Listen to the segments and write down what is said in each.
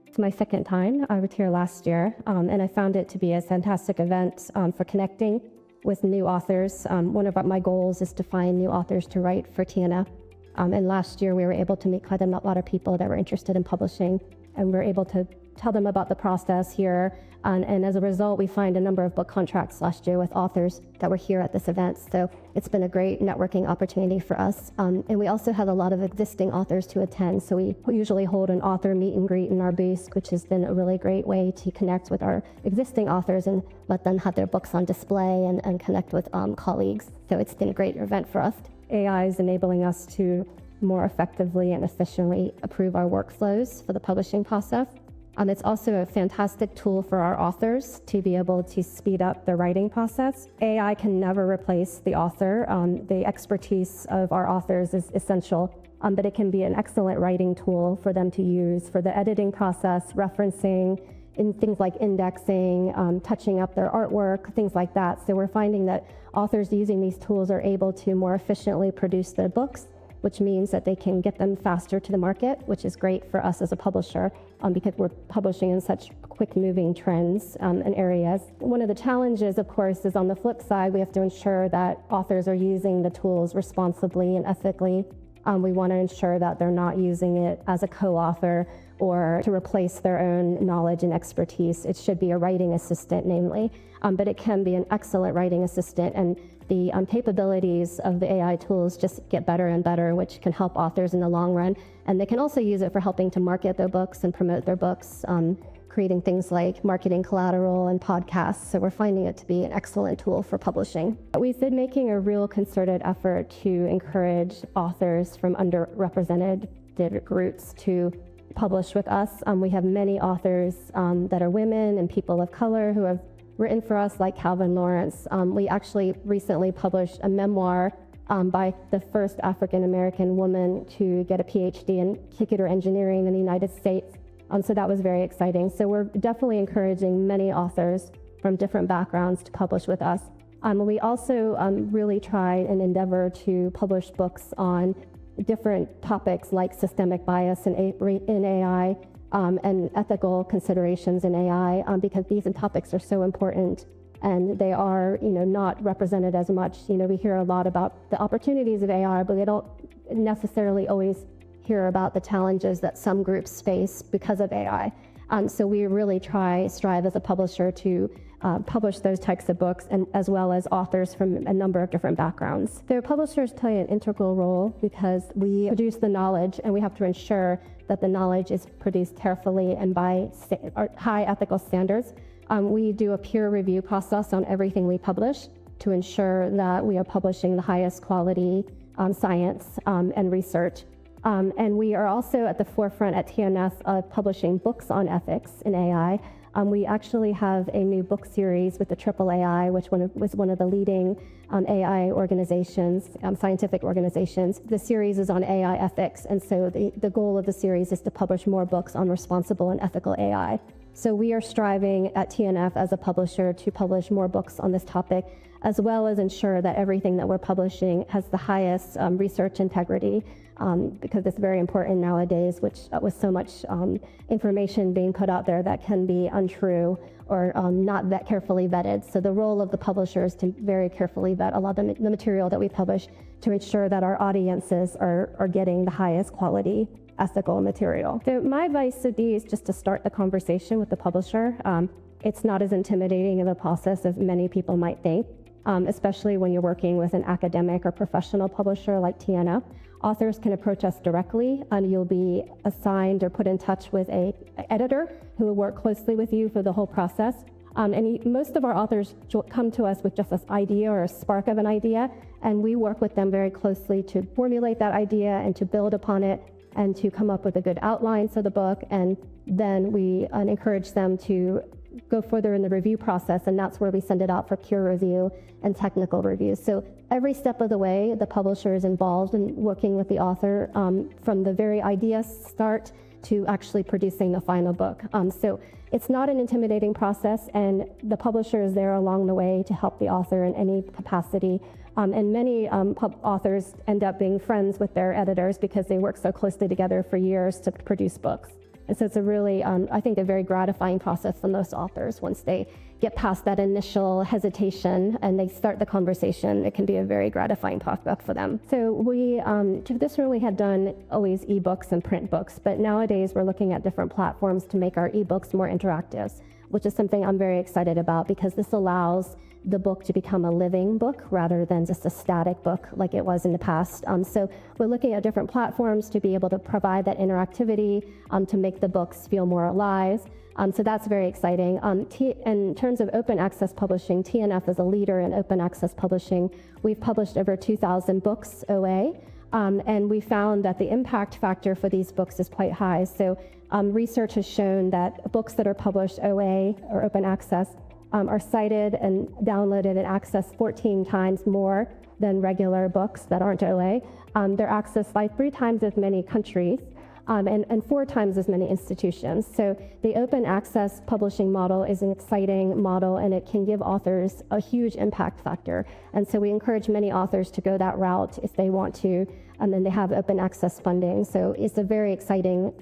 It's my second time. I was here last year, and I found it to be a fantastic event for connecting with new authors. One of my goals is to find new authors to write for TNF. And last year we were able to meet quite a lot of people that were interested in publishing, and we were able to tell them about the process here. And as a result, we signed a number of book contracts last year with authors that were here at this event. So it's been a great networking opportunity for us. And we also had a lot of existing authors to attend. So we usually hold an author meet and greet in our booth, which has been a really great way to connect with our existing authors and let them have their books on display and connect with colleagues. So it's been a great event for us. AI is enabling us to more effectively and efficiently improve our workflows for the publishing process. It's also a fantastic tool for our authors to be able to speed up the writing process. AI can never replace the author. The expertise of our authors is essential, but it can be an excellent writing tool for them to use for the editing process, referencing, in things like indexing, touching up their artwork, things like that. So we're finding that authors using these tools are able to more efficiently produce their books, which means that they can get them faster to the market, which is great for us as a publisher because we're publishing in such quick-moving trends and areas. One of the challenges, of course, is on the flip side, we have to ensure that authors are using the tools responsibly and ethically. We want to ensure that they're not using it as a co-author or to replace their own knowledge and expertise. It should be a writing assistant, namely, but it can be an excellent writing assistant, and the capabilities of the AI tools just get better and better, which can help authors in the long run. And they can also use it for helping to market their books and promote their books, creating things like marketing collateral and podcasts. So we're finding it to be an excellent tool for publishing. We've been making a real concerted effort to encourage authors from underrepresented groups to publish with us. We have many authors that are women and people of color who have written for us, like Calvin Lawrence. We actually recently published a memoir by the first African-American woman to get a PhD in computer engineering in the United States. So that was very exciting. So we're definitely encouraging many authors from different backgrounds to publish with us. We also really try and endeavor to publish books on different topics like systemic bias in AI, and ethical considerations in AI, because these topics are so important and they are, not represented as much. We hear a lot about the opportunities of AI, but we don't necessarily always hear about the challenges that some groups face because of AI. So we really strive as a publisher to publish those types of books, and as well as authors from a number of different backgrounds. The publishers play an integral role because we produce the knowledge, and we have to ensure that the knowledge is produced carefully and by high ethical standards. We do a peer review process on everything we publish to ensure that we are publishing the highest quality science and research. And we are also at the forefront at TNS of publishing books on ethics in AI. We actually have a new book series with the AAAI, which was one of the leading AI organizations, scientific organizations. The series is on AI ethics, and so the goal of the series is to publish more books on responsible and ethical AI. So we are striving at TNF as a publisher to publish more books on this topic, as well as ensure that everything that we're publishing has the highest research integrity, because it's very important nowadays, with so much information being put out there that can be untrue or not that carefully vetted. So the role of the publisher is to very carefully vet a lot of the material that we publish to ensure that our audiences are getting the highest quality ethical material. So my advice would be is just to start the conversation with the publisher. It's not as intimidating of a process as many people might think, especially when you're working with an academic or professional publisher like TNF. Authors can approach us directly, and you'll be assigned or put in touch with an editor who will work closely with you for the whole process. Most of our authors come to us with just this idea or a spark of an idea, and we work with them very closely to formulate that idea and to build upon it and to come up with a good outline for the book. And then we encourage them to go further in the review process, and that's where we send it out for peer review and technical review. So every step of the way, the publisher is involved in working with the author, from the very idea start to actually producing the final book. So it's not an intimidating process, and the publisher is there along the way to help the author in any capacity. And many authors end up being friends with their editors because they work so closely together for years to produce books. And so it's a really, I think, a very gratifying process for most authors. Once they get past that initial hesitation and they start the conversation, it can be a very gratifying prospect for them. So we traditionally had done always ebooks and print books, but nowadays we're looking at different platforms to make our ebooks more interactive, which is something I'm very excited about because this allows the book to become a living book rather than just a static book like it was in the past. So we're looking at different platforms to be able to provide that interactivity to make the books feel more alive. So that's very exciting. In terms of open access publishing, TNF is a leader in open access publishing. We've published over 2,000 books OA, and we found that the impact factor for these books is quite high. So research has shown that books that are published OA or open access are cited and downloaded and accessed 14 times more than regular books that aren't OA. They're accessed by 3 times as many countries and 4 times as many institutions. So the open access publishing model is an exciting model, and it can give authors a huge impact factor. And so we encourage many authors to go that route if they want to, and then they have open access funding. So it's a very exciting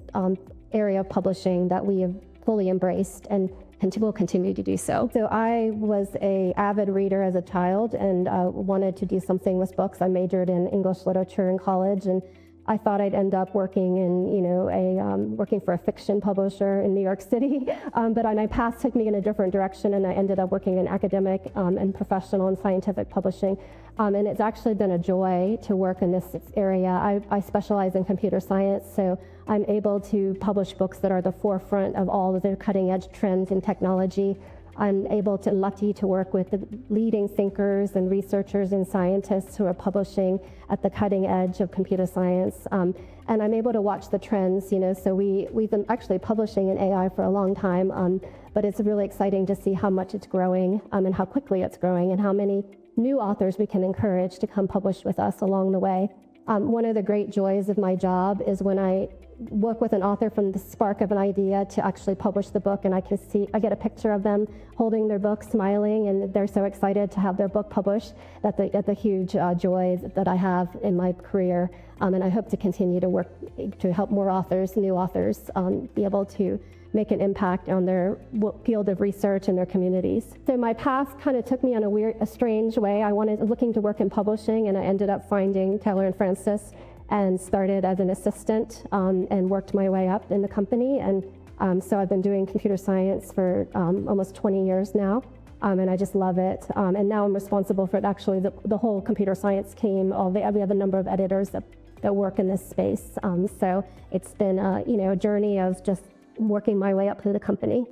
area of publishing that we have fully embraced and will continue to do so. So I was an avid reader as a child and wanted to do something with books. I majored in English literature in college, and I thought I'd end up working in, working for a fiction publisher in New York City. But my path took me in a different direction, and I ended up working in academic and professional and scientific publishing. And it's actually been a joy to work in this area. I specialize in computer science, so I'm able to publish books that are the forefront of all of the cutting edge trends in technology. I'm lucky to work with the leading thinkers and researchers and scientists who are publishing at the cutting edge of computer science. And I'm able to watch the trends, so we've been actually publishing in AI for a long time, but it's really exciting to see how much it's growing and how quickly it's growing and how many new authors we can encourage to come publish with us along the way. One of the great joys of my job is when I work with an author from the spark of an idea to actually publish the book, and I get a picture of them holding their book, smiling, and they're so excited to have their book published. That's a huge joy that I have in my career, and I hope to continue to work to help more authors, new authors, be able to make an impact on their field of research and their communities. So my path kind of took me on a strange way. I was looking to work in publishing, and I ended up finding Taylor and Francis and started as an assistant and worked my way up in the company. And so I've been doing computer science for almost 20 years now, and I just love it. And now I'm responsible for actually the whole computer science team. We have a number of editors that work in this space. So it's been a journey of just working my way up through the company.